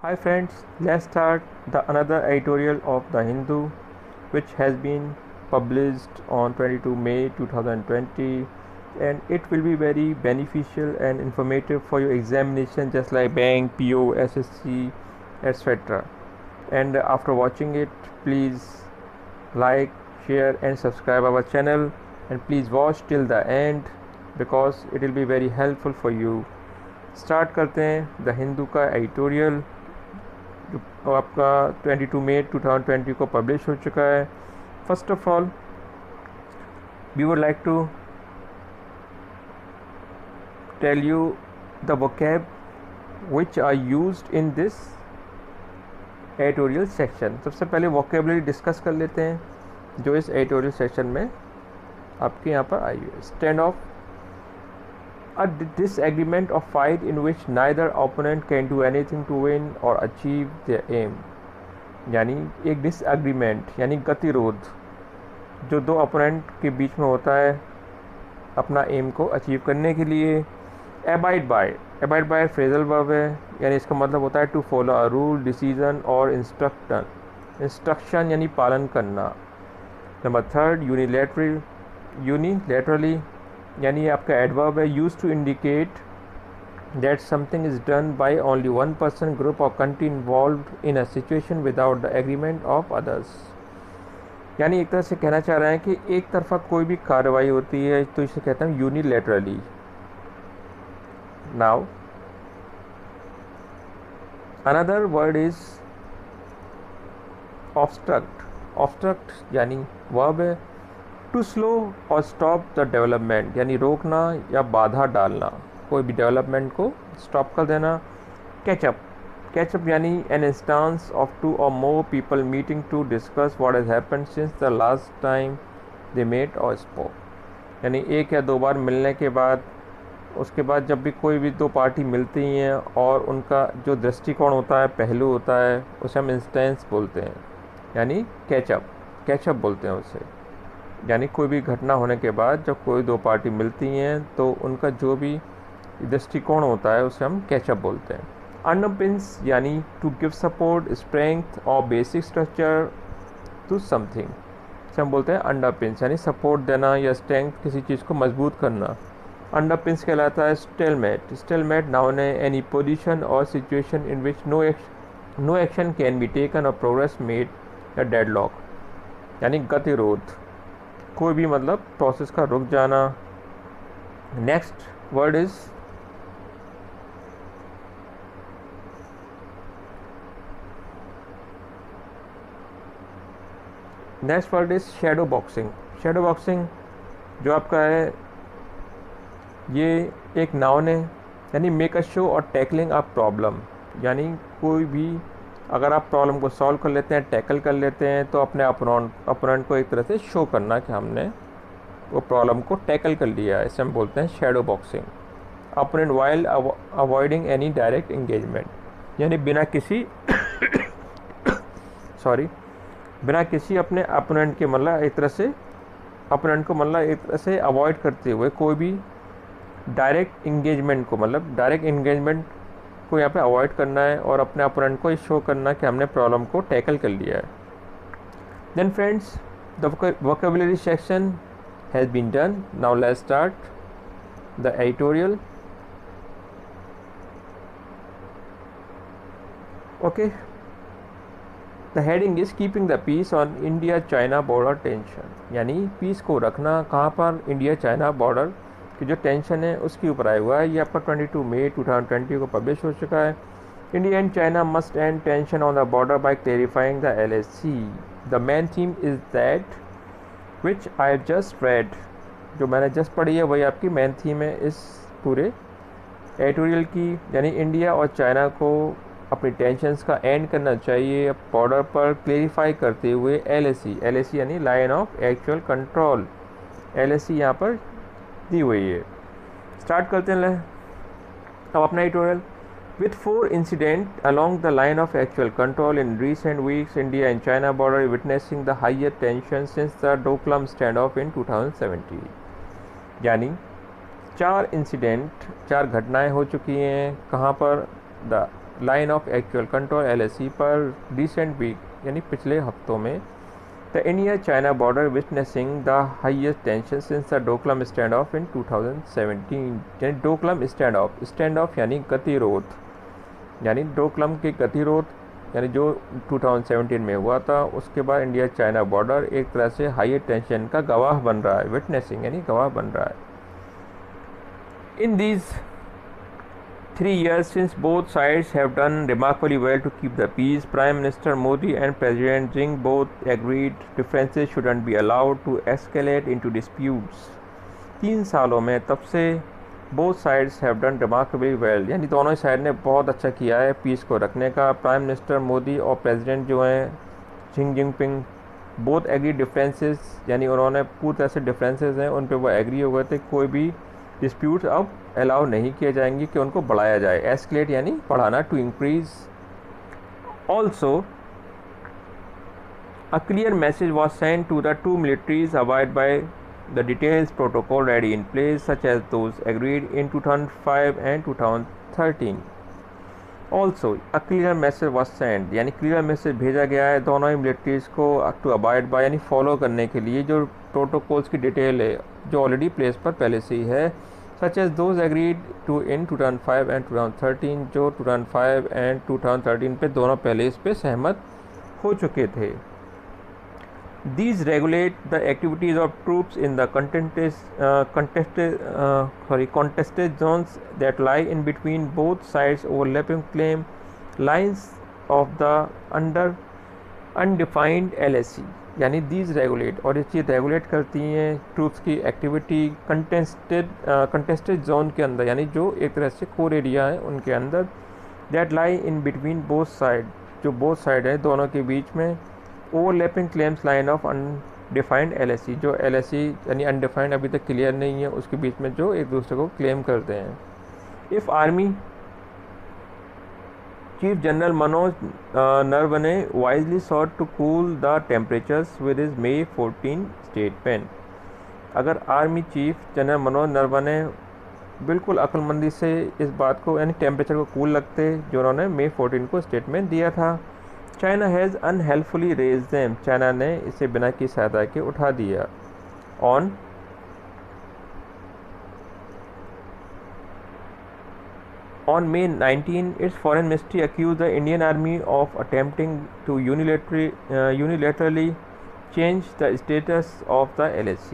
Hi friends, let's start the another editorial of The Hindu which has been published on 22 May 2020, and it will be very beneficial and informative for your examination just like bank, PO, SSC, etc. And after watching it, please like, share and subscribe our channel, and please watch till the end because it will be very helpful for you. Start करते हैं the Hindu का editorial जो आपका 22 मई 2020 को publish हो चुका है. First of all we would like to tell you the vocab which are used in this editorial section. सबसे पहले वोकेबलरी डिस्कस कर लेते हैं जो इस एडिटोरियल सेक्शन में आपके यहाँ पर आई है. Stand of a disagreement or fight in which neither opponent can do anything to win or achieve their aim. यानी एक डिसएग्रीमेंट यानी गतिरोध जो दो अपोनेंट के बीच में होता है अपना एम को अचीव करने के लिए. अबाइड बाय फ्रेजल वर्ब है, यानी इसका मतलब होता है to follow a rule, decision or instruction यानी पालन करना. नंबर थर्ड यूनिलैटरली यानी आपका एडवर्ब है use to indicate that something is done by only one person, group और country involved in a situation without the agreement of others. यानी एक तरह से कहना चाह रहे हैं कि एक तरफा कोई भी कार्रवाई होती है तो इसे कहते हैं unilaterally. Now another word is obstruct यानी वर्ब है टू स्लो और स्टॉप द डेवलपमेंट यानी रोकना या बाधा डालना, कोई भी डेवलपमेंट को स्टॉप कर देना. कैचअप यानी N instance of two or more people meeting to discuss what has happened since the last time they met or spoke. यानी एक या दो बार मिलने के बाद उसके बाद जब भी कोई भी दो पार्टी मिलती हैं और उनका जो दृष्टिकोण होता है, पहलू होता है, उसे हम इंस्टेंस बोलते हैं यानी कैचअप बोलते हैं उसे. यानी कोई भी घटना होने के बाद जब कोई दो पार्टी मिलती हैं तो उनका जो भी दृष्टिकोण होता है उसे हम कैचअप बोलते हैं. अंडरपिन्स यानी टू गिव सपोर्ट, स्ट्रेंथ और बेसिक स्ट्रक्चर टू समथिंग से हम बोलते हैं अंडरपिन्स यानी सपोर्ट देना या स्ट्रेंथ किसी चीज़ को मजबूत करना. अंडरपिन्स कहलाता है स्टेलमेट नाउन है any position or situation in which no action can be taken or progress made या डेडलॉक यानी गतिरोध, कोई भी मतलब प्रोसेस का रुक जाना. Next word is shadow boxing जो आपका है ये एक नाउन है यानी make a show or tackling a problem. यानी कोई भी अगर आप प्रॉब्लम को सॉल्व कर लेते हैं, टैकल कर लेते हैं तो अपने अपोनेंट को एक तरह से शो करना कि हमने वो प्रॉब्लम को टैकल कर लिया है, इसे हम बोलते हैं shadow boxing. Opponent while avoiding any direct engagement यानी बिना किसी अपने अपोनेंट के मतलब एक तरह से अवॉइड करते हुए कोई भी डायरेक्ट इंगेजमेंट को यहाँ पे अवॉइड करना है और अपने अपोनेंट को शो करना कि हमने प्रॉब्लम को टैकल कर लिया है. Then friends the vocabulary section has been done. Now let's start the editorial. Okay, the heading is keeping the peace on India China border tension यानी पीस को रखना कहाँ पर, इंडिया चाइना बॉर्डर कि जो टेंशन है उसके ऊपर आया हुआ है. ये आपका 22 मई 2020 को पब्लिश हो चुका है. India and China must and tension on the border by clarifying the LAC. The main theme is that which I just red. जो मैंने जस्ट पढ़ी है वही आपकी मेन थीम है इस पूरे एडिटोरियल की. यानी इंडिया और चाइना को अपनी टेंशन्स का एंड करना चाहिए बॉर्डर पर, क्लेरिफाई करते हुए LAC यानी line of actual control, LAC यहाँ पर दी हुई है. स्टार्ट करते हैं अब अपना editorial. With 4 incident along the line of actual control in recent weeks, India and China border witnessing the higher tension since the Doklam standoff in 2017. यानी 4 घटनाएं हो चुकी हैं. कहाँ पर? The line of actual control LAC पर recent week यानी पिछले हफ्तों में the India China border witnessing the highest tension since the Doklam stand off in 2017। यानी डोकलाम स्टैंड ऑफ यानी गतिरोध, यानी डोकलाम के गतिरोध यानी जो 2017 में हुआ था, उसके बाद इंडिया चाइना बॉर्डर एक तरह से हाई टेंशन का गवाह बन रहा है। विटनेसिंग यानी गवाह बन रहा है। In these 3 years since both sides have done remarkably well to keep the peace, Prime Minister Modi and President Xi both agreed differences shouldn't be allowed to escalate into disputes। 3 सालों में तब से both sides have done remarkably well, यानी दोनों ही side ने बहुत अच्छा किया है पीस को रखने का। प्राइम मिनिस्टर मोदी और प्रेसिडेंट जो हैं Xi Jinping both agree differences, यानी उन्होंने पूरी तरह से डिफरेंसेस हैं उन पे वो एग्री हो गए थे। कोई भी डिस्प्यूट्स अब अलाउ नहीं किए जाएंगे कि उनको बढ़ाया जाए। एस्केलेट यानी बढ़ाना, to increase. Also a clear message was sent to the two militaries abide by the details protocol ready in place, such as those agreed in 2005 and 2013। Also a clear message was sent, यानी clear message भेजा गया है दोनों ही militaries को to abide by यानी follow करने के लिए जो प्रोटोकॉल्स की डिटेल है जो ऑलरेडी प्लेस पर पहले से ही है, such as those agreed to in 2005 and 2013, जो 2005 एंड 2013 पे दोनों पहले इस पे सहमत हो चुके थे। These regulate the activities of troops in the contested zones that lie in between both sides overlapping claim lines of the under undefined LAC। यानी these regulate, और ये चीज़ रेगुलेट करती हैं ट्रूप्स की एक्टिविटी कंटेस्टेड जोन के अंदर, यानी जो एक तरह से कोर एरिया है उनके अंदर, that lie in between both side, जो बोथ साइड है दोनों के बीच में, overlapping claims line of undefined LAC, जो LAC यानी अनडिफाइंड अभी तक क्लियर नहीं है उसके बीच में जो एक दूसरे को क्लेम करते हैं। If army chief General Manoj Naravane wisely sought to cool the temperatures with his May 14 statement. अगर army chief General Manoj Naravane बिल्कुल अक्लमंदी से इस बात को यानी टेम्परेचर को कूल रखते जो उन्होंने May 14 को स्टेटमेंट दिया था। China has unhelpfully raise them, China ने इसे बिना की सहायता के उठा दिया। On May 19, its foreign ministry accused the Indian army of attempting to unilaterally change the status of the LAC।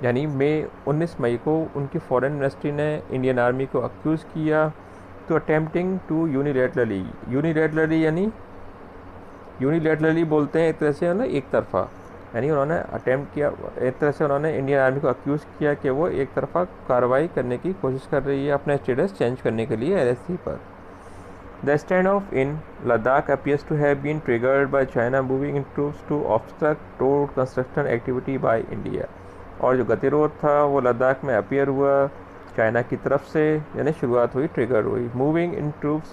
यानी 19 मई को उनकी फॉरेन मिनिस्ट्री ने इंडियन आर्मी को अक्यूज़ किया तो अटेम्प्टिंग टू यूनिलेटरली यानी यूनिलेटरली बोलते हैं एक तरह से ना एक तरफ़ा, यानी उन्होंने अटेम्प्ट किया एक तरह से उन्होंने इंडियन आर्मी को अक्यूज़ किया कि वो एक तरफ़ा कार्रवाई करने की कोशिश कर रही है अपना स्टेटस चेंज करने के लिए LAC पर। The stand off in Ladakh appears to have been triggered by China moving in troops to obstruct road construction activity by India. और जो गतिरोध था वो लद्दाख में अपीयर हुआ चाइना की तरफ से, यानी शुरुआत हुई, ट्रिगर हुई। मूविंग इन ट्रूप्स,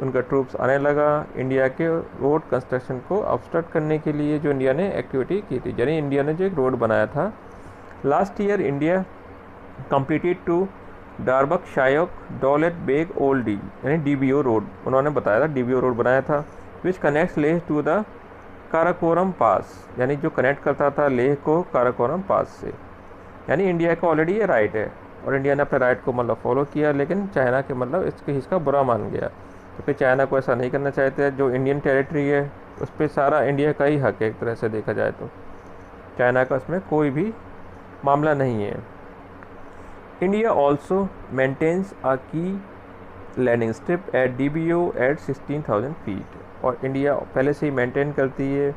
उनका ट्रूप्स आने लगा इंडिया के रोड कंस्ट्रक्शन को ऑब्स्ट्रक्ट करने के लिए जो इंडिया ने एक्टिविटी की थी, यानी इंडिया ने जो एक रोड बनाया था। Last year India completed to Darbuk Shyok Daulat Beg Oldi यानी DBO रोड, उन्होंने बताया था DBO रोड बनाया था, which connects Leh to the Karakoram pass, यानी जो कनेक्ट करता था लेह को काराकोरम पास से। यानी इंडिया का ऑलरेडी ये राइट है और इंडिया ने अपने राइट को मतलब फॉलो किया, लेकिन चाइना के मतलब इसका बुरा मान गया क्योंकि चाइना को ऐसा नहीं करना चाहते। जो इंडियन टेरिटरी है उस पर सारा इंडिया का ही हक है एक तरह से देखा जाए तो, चाइना का उसमें कोई भी मामला नहीं है। India also maintains a key landing strip at DBO at 16,000 feet, और इंडिया पहले से ही मेंटेन करती है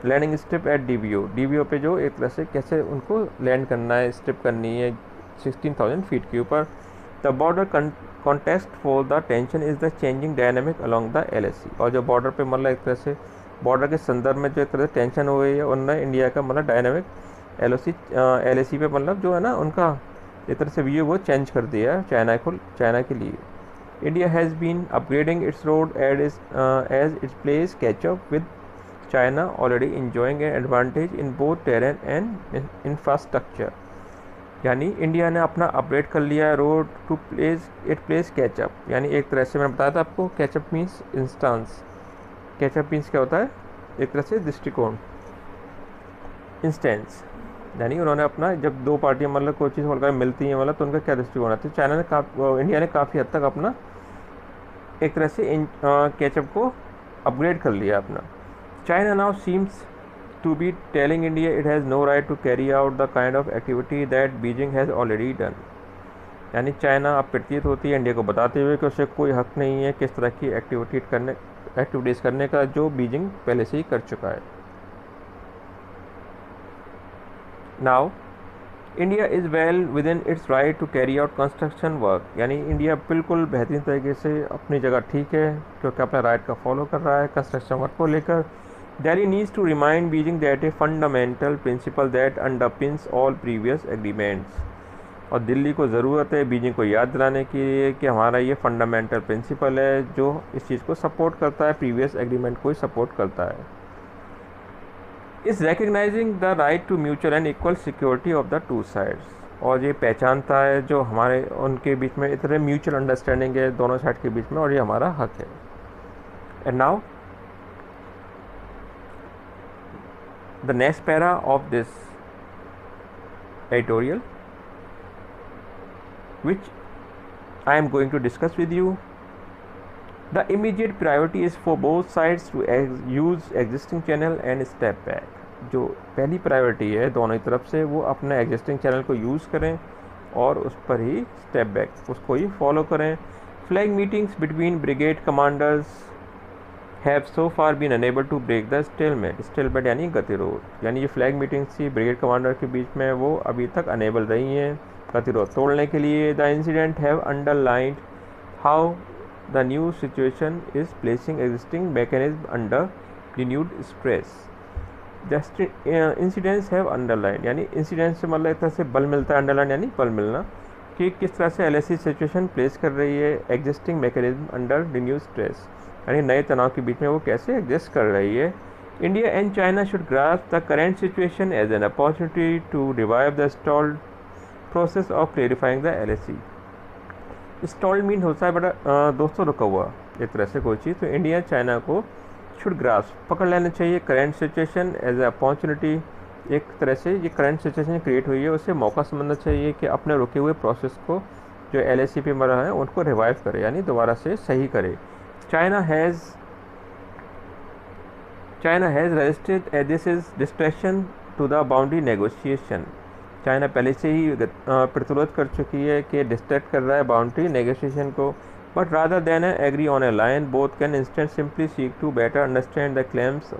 लैंडिंग स्ट्रिप एट DBO पे जो एक तरह से कैसे उनको लैंड करना है, स्ट्रिप करनी है 16,000 फीट के ऊपर। The border context for the tension is the changing dynamic along the LAC, और जो बॉर्डर पे मतलब एक तरह से बॉर्डर के संदर्भ में जो एक तरह से टेंशन हो गई है उन्होंने इंडिया का मतलब डायनामिक LAC पे मतलब जो है ना उनका एक तरह से व्यू वो चेंज कर दिया है चाइना के लिए। India has been upgrading its road as its plays catch up with China already enjoying an advantage in both terrain and infrastructure। यानी इंडिया ने अपना अपग्रेड कर लिया रोड टू प्लेस कैचअप, यानी एक तरह से मैंने बताया था आपको catch up means instance. Catch up means क्या होता है, एक तरह से दृष्टिकोण, इंस्टेंस, यानी उन्होंने अपना जब दो पार्टियां मतलब कोई चीज़ होकर मिलती हैं मतलब तो उनका क्या दृष्टिकोण आता है। चाइना ने इंडिया ने काफ़ी हद तक अपना एक तरह से कैचअप को अपग्रेड कर लिया अपना। China now seems to be telling India it has no right to carry out the kind of activity that Beijing has already done। यानी चाइना अब प्रतीत होती है इंडिया को बताते हुए कि उसे कोई हक नहीं है किस तरह की एक्टिविटीज़ करने का जो बीजिंग पहले से ही कर चुका है। Now India is well within its right to carry out construction work, यानी इंडिया बिल्कुल बेहतरीन तरीके से अपनी जगह ठीक है क्योंकि अपने राइट का फॉलो कर रहा है कंस्ट्रक्शन वर्क को लेकर। Delhi needs to remind Beijing that a fundamental principle that underpins all previous agreements। और दिल्ली को ज़रूरत है बीजिंग को याद दिलाने के लिए कि हमारा ये फंडामेंटल प्रिंसिपल है जो इस चीज़ को सपोर्ट करता है, प्रीवियस एग्रीमेंट को ही सपोर्ट करता है। Is recognising the right to mutual and equal security of the two sides, और ये पहचानता है जो हमारे उनके बीच में इतने म्यूचुअल अंडरस्टैंडिंग है दोनों साइड के बीच में, और ये हमारा हक है। And now the next para of this editorial which I am going to discuss with you, the immediate priority is for both sides to use existing channel and step back। जो पहली प्रायोरिटी है दोनों की तरफ से वो अपने existing channel को यूज़ करें और उस पर ही स्टेप बैक उसको ही फॉलो करें। Flag meetings between brigade commanders have so far been unable to break the stalemate यानी गतिरोध, यानी ये फ्लैग मीटिंग्स थी ब्रिगेड कमांडर के बीच में वो अभी तक अनेबल रही हैं गतिरोध तोड़ने के लिए। The incident have underlined how the new situation is placing existing mechanism under renewed stress. Just incidents have underlined, यानी इंसिडेंट से मतलब एक तरह से बल मिलता है, अंडरलाइन यानी बल मिलना, कि किस तरह से एलएसी सिचुएशन प्लेस कर रही है existing mechanism under renewed stress, यानी नए तनाव के बीच में वो कैसे एग्जिस्ट कर रही है। India and China should grasp the current situation as an opportunity to revive the stalled process of clarifying the LAC. Stalled mean होता है बड़ा दोस्तों रुका हुआ एक तरह से कोई चीज़, तो इंडिया चाइना को शुड ग्रास्प पकड़ लेना चाहिए current situation as a opportunity, एक तरह से ये करंट सिचुएशन क्रिएट हुई है उसे मौका समझना चाहिए कि अपने रुके हुए प्रोसेस को जो एलएसी पे मरा है उनको रिवाइव करे यानी दोबारा से सही करे। China has resisted this is distraction to the boundary negotiation। China पहले से ही प्रतिरोध कर चुकी है कि डिस्ट्रैक्ट कर रहा है बाउंड्री नेगोशिएशन को, but rather than agree on a line both can instead simply seek to better understand the claims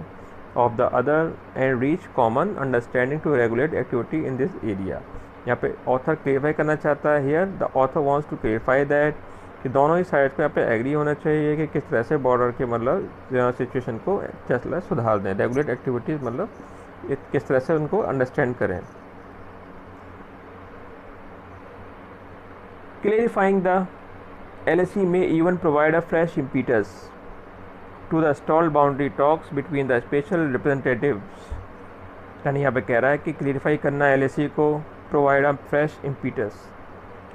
of the other and reach common understanding to regulate activity in this area. यहाँ पे author clarify करना चाहता है, here the author wants to clarify that कि दोनों ही side पे यहाँ पे एग्री होना चाहिए कि किस तरह से बॉर्डर के मतलब सिचुएशन को चला सुधार दें, रेगुलेट एक्टिविटीज़ मतलब किस तरह से उनको अंडरस्टैंड करें। Clarifying the LSE may even provide a fresh impetus to the stalled boundary talks between the special representatives। यानी यहाँ पे कह रहा है कि क्लेरिफाई करना LSE को प्रोवाइड अ फ्रेश इम्पीटस,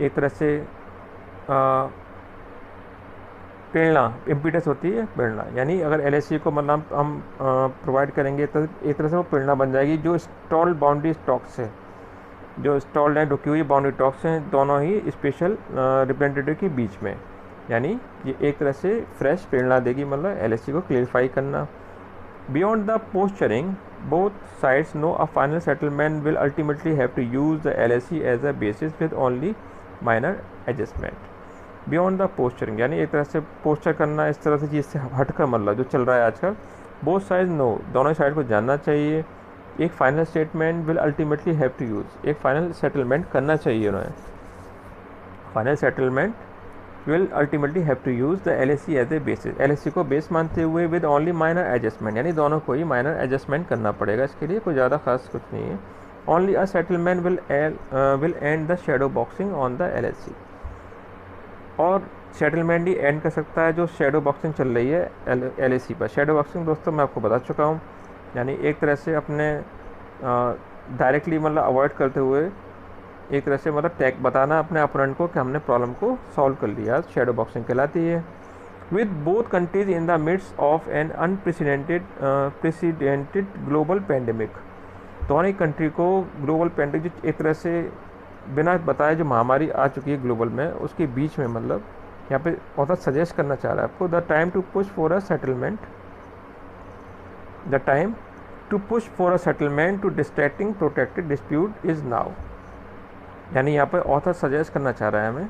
एक तरह से प्रेरणा, इम्पीटस होती है प्रेरणा, यानी अगर LSE को मतलब हम प्रोवाइड करेंगे तो एक तरह से वो प्रेरणा बन जाएगी। जो स्टॉल्ड बाउंड्री टॉक्स है, जो स्टॉल्ड हैं रुकी हुई बाउंड्री टॉक्स हैं दोनों ही स्पेशल रिप्रेजेंटेटिव के बीच में, यानी ये एक तरह से फ्रेश प्रेरणा देगी मतलब LSE को क्लियरिफाई करना। Beyond the posturing both sides know a final settlement will ultimately have to use the LSE as a basis with only minor adjustment. Beyond the posturing यानी एक तरह से पोस्चर करना, इस तरह से चीज़ से हटकर मतलब जो चल रहा है आजकल, बोथ साइड नो दोनों साइड को जानना चाहिए। एक final statement will ultimately have to use, एक फाइनल सेटलमेंट करना चाहिए उन्हें, final settlement will ultimately have to use the LSE as a basis, LSE को बेस मानते हुए विद ओनली माइनर एडजस्टमेंट, यानी दोनों को ही माइनर एडजस्टमेंट करना पड़ेगा, इसके लिए कोई ज़्यादा खास कुछ नहीं है। Only a settlement will and the shadow boxing on the LSE, और सेटलमेंट ही एंड कर सकता है जो शेडो बॉक्सिंग चल रही है LSE पर। शेडो बॉक्सिंग दोस्तों मैं आपको बता चुका हूँ, यानी एक तरह से अपने डायरेक्टली मतलब अवॉइड करते हुए एक तरह से मतलब टैग बताना अपने अपोनेंट को कि हमने प्रॉब्लम को सॉल्व कर लिया, शैडो बॉक्सिंग कहलाती है। With both countries in the midst of an unprecedented global pandemic, दोनों ही कंट्री को ग्लोबल पैंडेमिक जो एक तरह से बिना बताए जो महामारी आ चुकी है ग्लोबल में, उसके बीच में मतलब यहाँ पे ऑथर सजेस्ट करना चाह रहा है आपको, the time to push for a settlement, the time to push for a settlement to distracting protected dispute is now. यानी यहाँ पे ऑथर सजेस्ट करना चाह रहा है हमें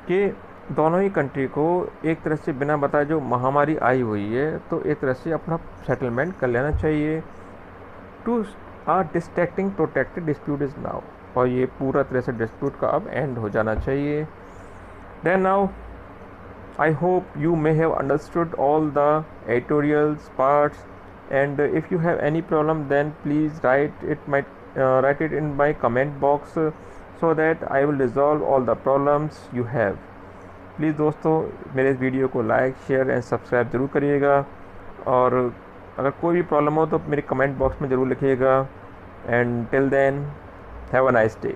कि दोनों ही कंट्री को एक तरह से बिना बताए जो महामारी आई हुई है तो एक तरह से अपना सेटलमेंट कर लेना चाहिए। To a distracting protected dispute is now, और ये पूरा तरह से डिस्प्यूट का अब एंड हो जाना चाहिए। Then now I hope you may have understood all the editorials parts, and if you have any problem then please write it in my comment box, so that I will resolve all the problems you have. Please दोस्तों मेरे इस video को like share and subscribe ज़रूर करिएगा, और अगर कोई भी प्रॉब्लम हो तो मेरे कमेंट बॉक्स में ज़रूर लिखिएगा। And till then have a nice day.